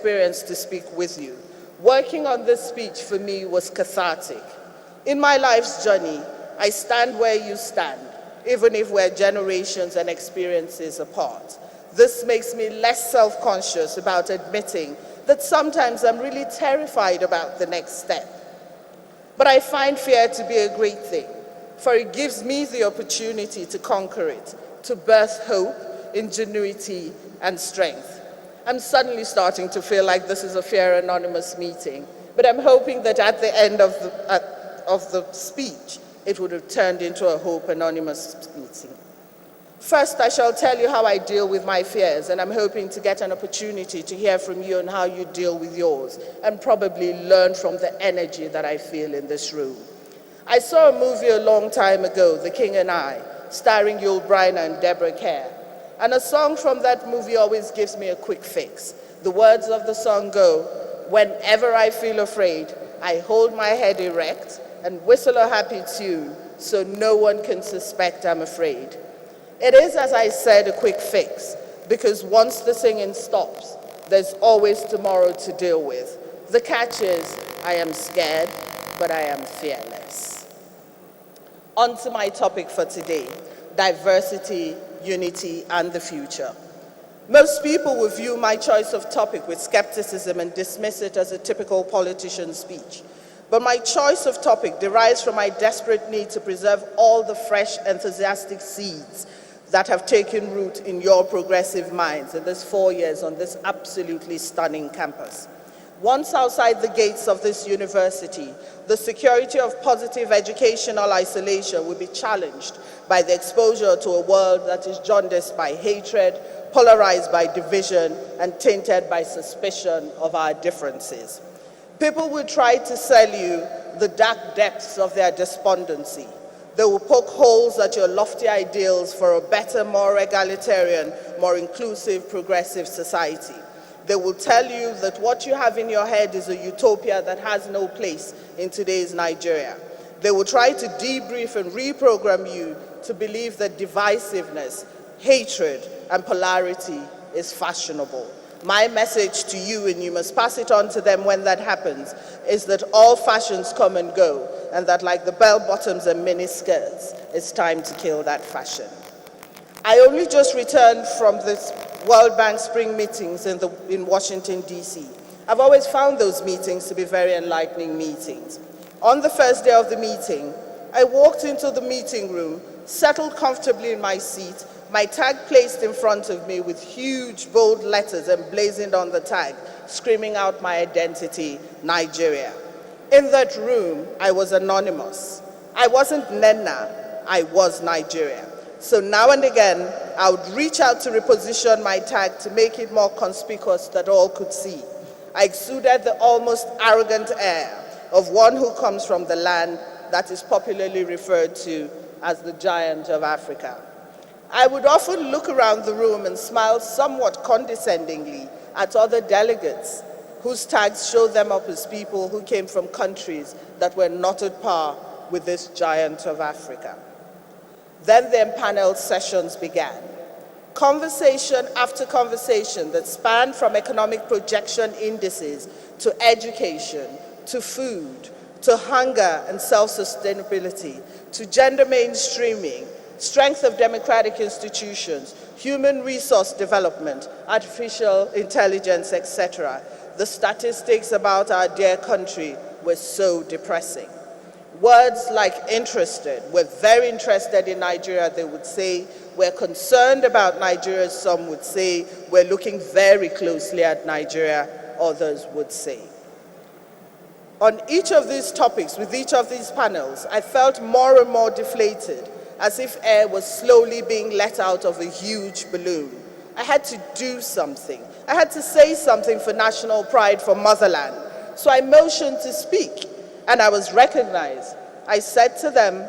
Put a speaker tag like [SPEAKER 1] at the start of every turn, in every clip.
[SPEAKER 1] experience to speak with you. Working on this speech for me was cathartic. In my life's journey, I stand where you stand, even if we're generations and experiences apart. This makes me less self-conscious about admitting that sometimes I'm really terrified about the next step. But I find fear to be a great thing, for it gives me the opportunity to conquer it, to birth hope, ingenuity, and strength. I'm suddenly starting to feel like this is a Fear Anonymous meeting, but I'm hoping that at the end of the speech, it would have turned into a Hope Anonymous meeting. First, I shall tell you how I deal with my fears, and I'm hoping to get an opportunity to hear from you on how you deal with yours, and probably learn from the energy that I feel in this room. I saw a movie a long time ago, The King and I, starring Yul Brynner and Deborah Kerr. And a song from that movie always gives me a quick fix. The words of the song go, "Whenever I feel afraid, I hold my head erect and whistle a happy tune so no one can suspect I'm afraid." It is, as I said, a quick fix, because once the singing stops, there's always tomorrow to deal with. The catch is, I am scared, but I am fearless. On to my topic for today, diversity, unity, and the future. Most people will view my choice of topic with skepticism and dismiss it as a typical politician speech. But my choice of topic derives from my desperate need to preserve all the fresh, enthusiastic seeds that have taken root in your progressive minds in this 4 years on this absolutely stunning campus. Once outside the gates of this university, the security of positive educational isolation will be challenged by the exposure to a world that is jaundiced by hatred, polarized by division, and tainted by suspicion of our differences. People will try to sell you the dark depths of their despondency. They will poke holes at your lofty ideals for a better, more egalitarian, more inclusive, progressive society. They will tell you that what you have in your head is a utopia that has no place in today's Nigeria. They will try to debrief and reprogram you to believe that divisiveness, hatred, and polarity is fashionable. My message to you, and you must pass it on to them when that happens, is that all fashions come and go, and that like the bell-bottoms and mini-skirts, it's time to kill that fashion. I only just returned from this World Bank spring meetings in Washington, D.C. I've always found those meetings to be very enlightening meetings. On the first day of the meeting, I walked into the meeting room, settled comfortably in my seat, my tag placed in front of me with huge bold letters emblazoned on the tag, screaming out my identity, Nigeria. In that room, I was anonymous. I wasn't Nnenna, I was Nigeria. So now and again, I would reach out to reposition my tag to make it more conspicuous that all could see. I exuded the almost arrogant air of one who comes from the land that is popularly referred to as the giant of Africa. I would often look around the room and smile somewhat condescendingly at other delegates whose tags showed them up as people who came from countries that were not at par with this giant of Africa. Then the empaneled sessions began. Conversation after conversation that spanned from economic projection indices to education, to food, to hunger and self-sustainability, to gender mainstreaming, strength of democratic institutions, human resource development, artificial intelligence, etc. The statistics about our dear country were so depressing. Words like interested, we're very interested in Nigeria, they would say. We're concerned about Nigeria, some would say. We're looking very closely at Nigeria, others would say. On each of these topics, with each of these panels, I felt more and more deflated, as if air was slowly being let out of a huge balloon. I had to do something. I had to say something for national pride, for motherland. So I motioned to speak. And I was recognized. I said to them,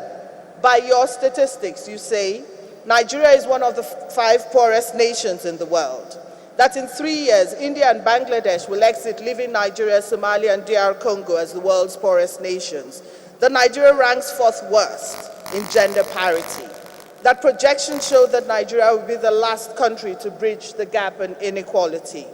[SPEAKER 1] by your statistics, you say, Nigeria is one of the 5 poorest nations in the world. That in 3 years, India and Bangladesh will exit, leaving Nigeria, Somalia, and DR Congo as the world's poorest nations. That Nigeria ranks 4th worst in gender parity. That projections show that Nigeria will be the last country to bridge the gap in inequality.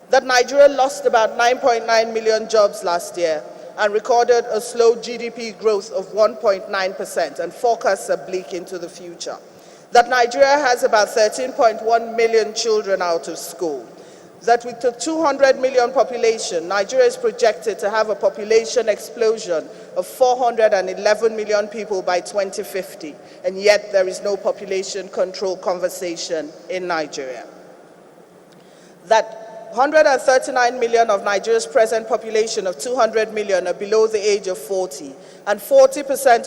[SPEAKER 1] that Nigeria lost about 9.9 million jobs last year and recorded a slow GDP growth of 1.9%, and forecasts are bleak into the future. That Nigeria has about 13.1 million children out of school. That with a 200 million population, Nigeria is projected to have a population explosion of 411 million people by 2050, and yet there is no population control conversation in Nigeria. That 139 million of Nigeria's present population of 200 million are below the age of 40, and 40% of